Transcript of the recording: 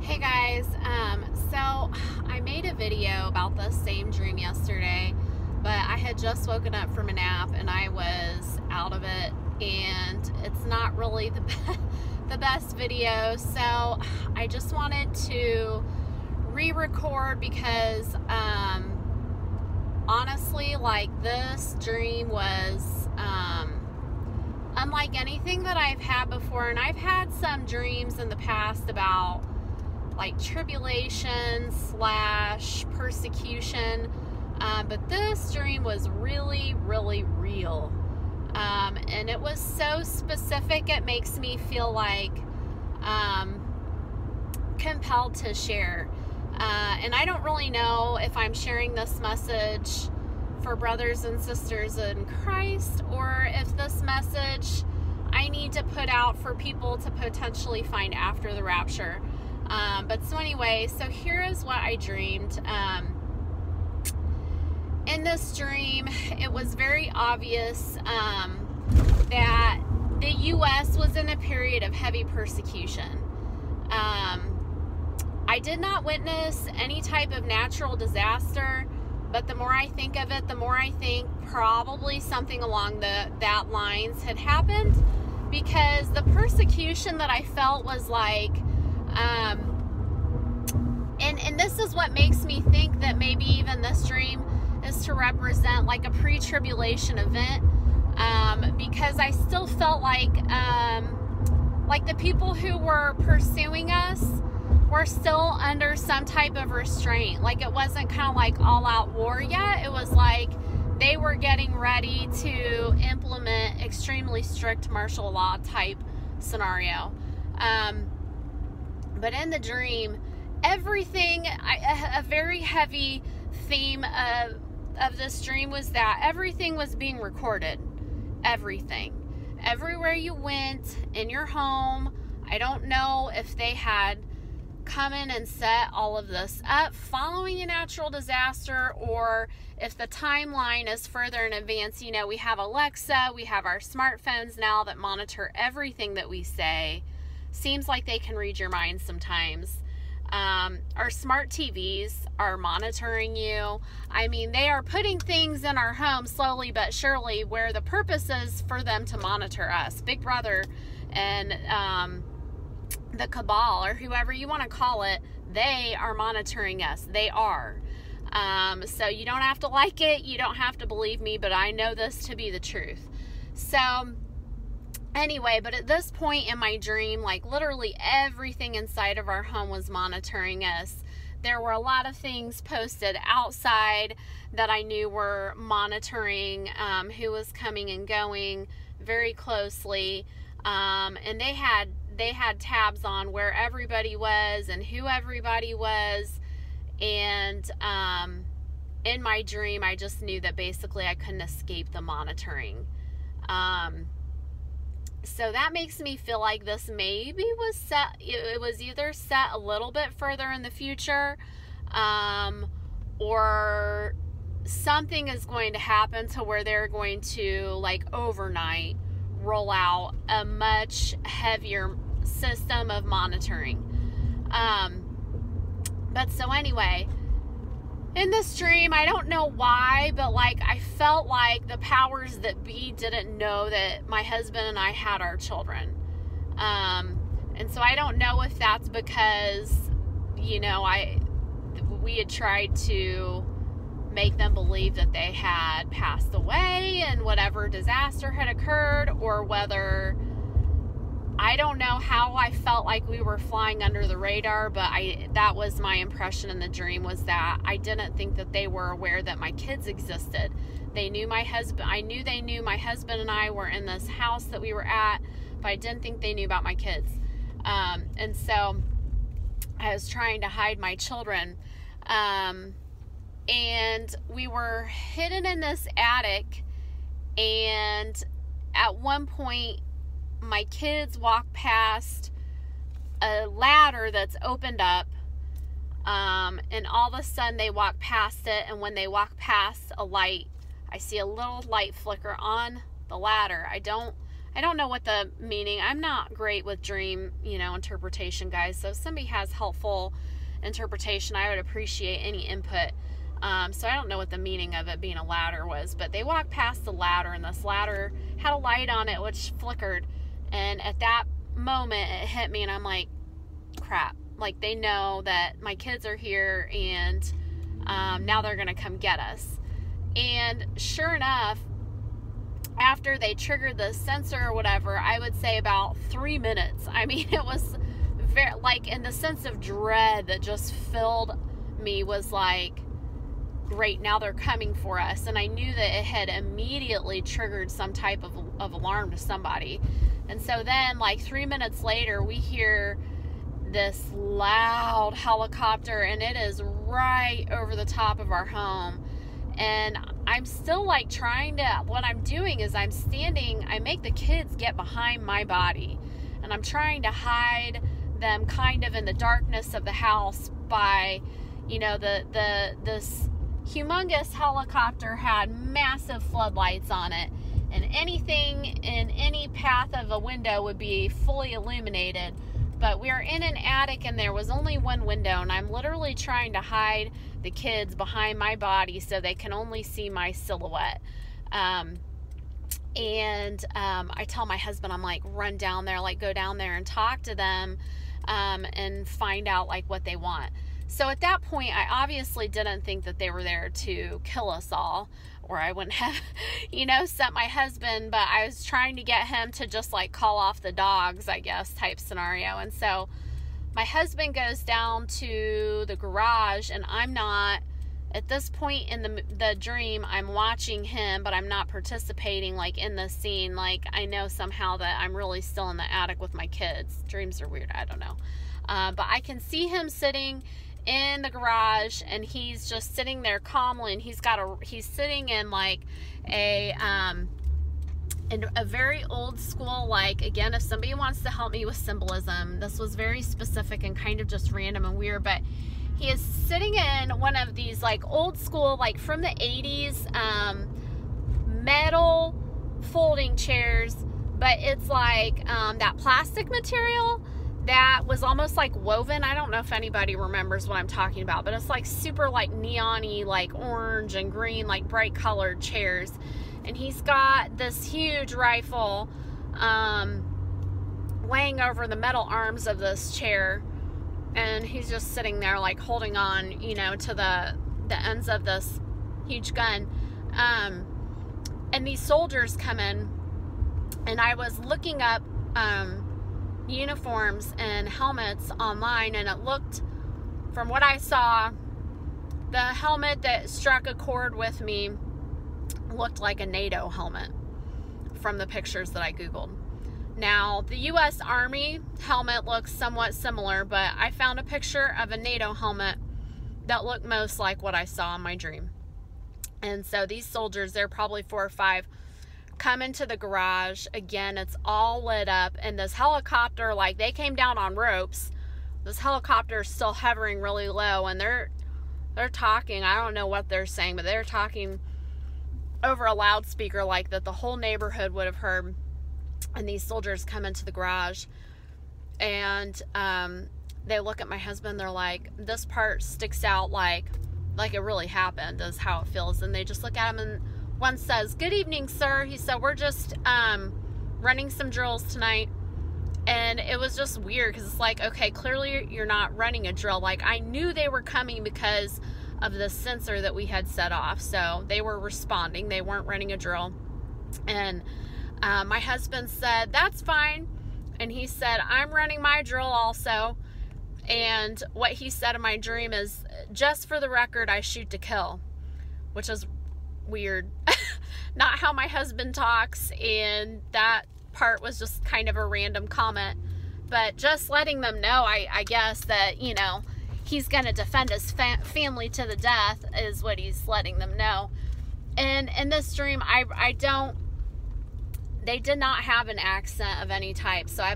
Hey guys, so I made a video about the same dream yesterday, but I had just woken up from a nap and I was out of it, and it's not really the best video, so I just wanted to re-record because honestly, like, this dream was unlike anything that I've had before. And I've had some dreams in the past about like tribulation / persecution, but this dream was really real, and it was so specific it makes me feel like compelled to share, and I don't really know if I'm sharing this message for brothers and sisters in Christ, or if this message I need to put out for people to potentially find after the rapture. But so anyway, so here is what I dreamed. In this dream, it was very obvious that the U.S. was in a period of heavy persecution. I did not witness any type of natural disaster, but the more I think of it, the more I think probably something along that lines had happened, because the persecution that I felt was like, and this is what makes me think that maybe even this dream is to represent like a pre-tribulation event, because I still felt like the people who were pursuing us were still under some type of restraint. Like, it wasn't kind of like all-out war yet. It was like they were getting ready to implement extremely strict martial law type scenario. But in the dream, everything, a very heavy theme of this dream was that everything was being recorded. Everything. Everywhere you went in your home. I don't know if they had come in and set all of this up following a natural disaster, or if the timeline is further in advance. You know, we have Alexa, we have our smartphones now that monitor everything that we say. Seems like they can read your mind sometimes. Our smart TVs are monitoring you. I mean, they are putting things in our home slowly but surely, where the purpose is for them to monitor us. Big Brother and the cabal, or whoever you want to call it, they are monitoring us. They are. So you don't have to like it. You don't have to believe me, but I know this to be the truth. So anyway, but at this point in my dream, like, literally everything inside of our home was monitoring us. There were a lot of things posted outside that I knew were monitoring who was coming and going very closely. And they had tabs on where everybody was and who everybody was. And in my dream, I just knew that basically I couldn't escape the monitoring. So that makes me feel like this maybe was set, it was either set a little bit further in the future, or something is going to happen to where they're going to, like, overnight roll out a much heavier system of monitoring. But so anyway, in this dream, I don't know why, but like, I felt like the powers that be didn't know that my husband and I had our children. And so I don't know if that's because, you know, we had tried to make them believe that they had passed away and whatever disaster had occurred, or whether, I don't know how I felt like we were flying under the radar, but that was my impression in the dream, was that I didn't think that they were aware that my kids existed. They knew my husband. I knew they knew my husband and I were in this house that we were at, but I didn't think they knew about my kids. And so I was trying to hide my children. And we were hidden in this attic, and at one point, my kids walk past a ladder that's opened up, and all of a sudden they walk past it, and when they walk past a light, I see a little light flicker on the ladder. I don't I don't know what the meaning. I'm not great with dream, interpretation, guys. So if somebody has helpful interpretation, I would appreciate any input. So I don't know what the meaning of it being a ladder was, but they walked past the ladder, and this ladder had a light on it which flickered, and at that moment it hit me, and I'm like, crap, like they know that my kids are here, and now they're gonna come get us. And sure enough, after they triggered the sensor or whatever, I would say about 3 minutes. I mean, it was very, like, in the sense of dread that just filled me was like, great, now they're coming for us. And I knew that it had immediately triggered some type of alarm to somebody. And so then, like 3 minutes later, we hear this loud helicopter, and it is right over the top of our home. And I'm still like what I'm doing is I'm standing, I make the kids get behind my body, and I'm trying to hide them kind of in the darkness of the house by, this humongous helicopter had massive floodlights on it, and anything in any path of a window would be fully illuminated. But we are in an attic, and there was only one window, and I'm literally trying to hide the kids behind my body so they can only see my silhouette. I tell my husband, I'm like, run down there, like go down there and talk to them, and find out like what they want. So at that point, I obviously didn't think that they were there to kill us all, or I wouldn't have, sent my husband, but I was trying to get him to just like call off the dogs, I guess, type scenario. And so my husband goes down to the garage, and I'm not, at this point in the dream, I'm watching him, but I'm not participating like in the scene. Like I know somehow that I'm really still in the attic with my kids. Dreams are weird, I don't know. But I can see him sitting in the garage, and he's just sitting there calmly, and he's sitting in like in a very old school, like, again, if somebody wants to help me with symbolism, this was very specific and kind of just random and weird, but he is sitting in one of these like old school, like from the 80s, metal folding chairs, but it's like that plastic material that was almost like woven. I don't know if anybody remembers what I'm talking about, but it's like super like neon-y, like orange and green, like bright colored chairs. And he's got this huge rifle laying over the metal arms of this chair, and he's just sitting there like holding on, to the ends of this huge gun. And these soldiers come in, and I was looking up uniforms and helmets online, and it looked, from what I saw, the helmet that struck a chord with me looked like a NATO helmet from the pictures that I Googled. Now, the U.S. Army helmet looks somewhat similar, but I found a picture of a NATO helmet that looked most like what I saw in my dream. And so these soldiers, they're probably 4 or 5, come into the garage. Again, it's all lit up, and this helicopter, like, they came down on ropes. This helicopter is still hovering really low, and they're talking. I don't know what they're saying, but they're talking over a loudspeaker like that the whole neighborhood would have heard. And these soldiers come into the garage, and they look at my husband. They're like, this part sticks out like it really happened, is how it feels. And they just look at him, and one says, "Good evening, sir." He said, "We're just running some drills tonight." And it was just weird, because it's like, okay, clearly you're not running a drill. Like, I knew they were coming because of the sensor that we had set off. So they were responding. They weren't running a drill. And my husband said, "That's fine." And he said, "I'm running my drill also." And what he said in my dream is, "Just for the record, I shoot to kill," which is weird. Not how my husband talks, and that part was just kind of a random comment, but just letting them know, I guess, that, he's going to defend his family to the death is what he's letting them know. And in this dream, they did not have an accent of any type, so I believe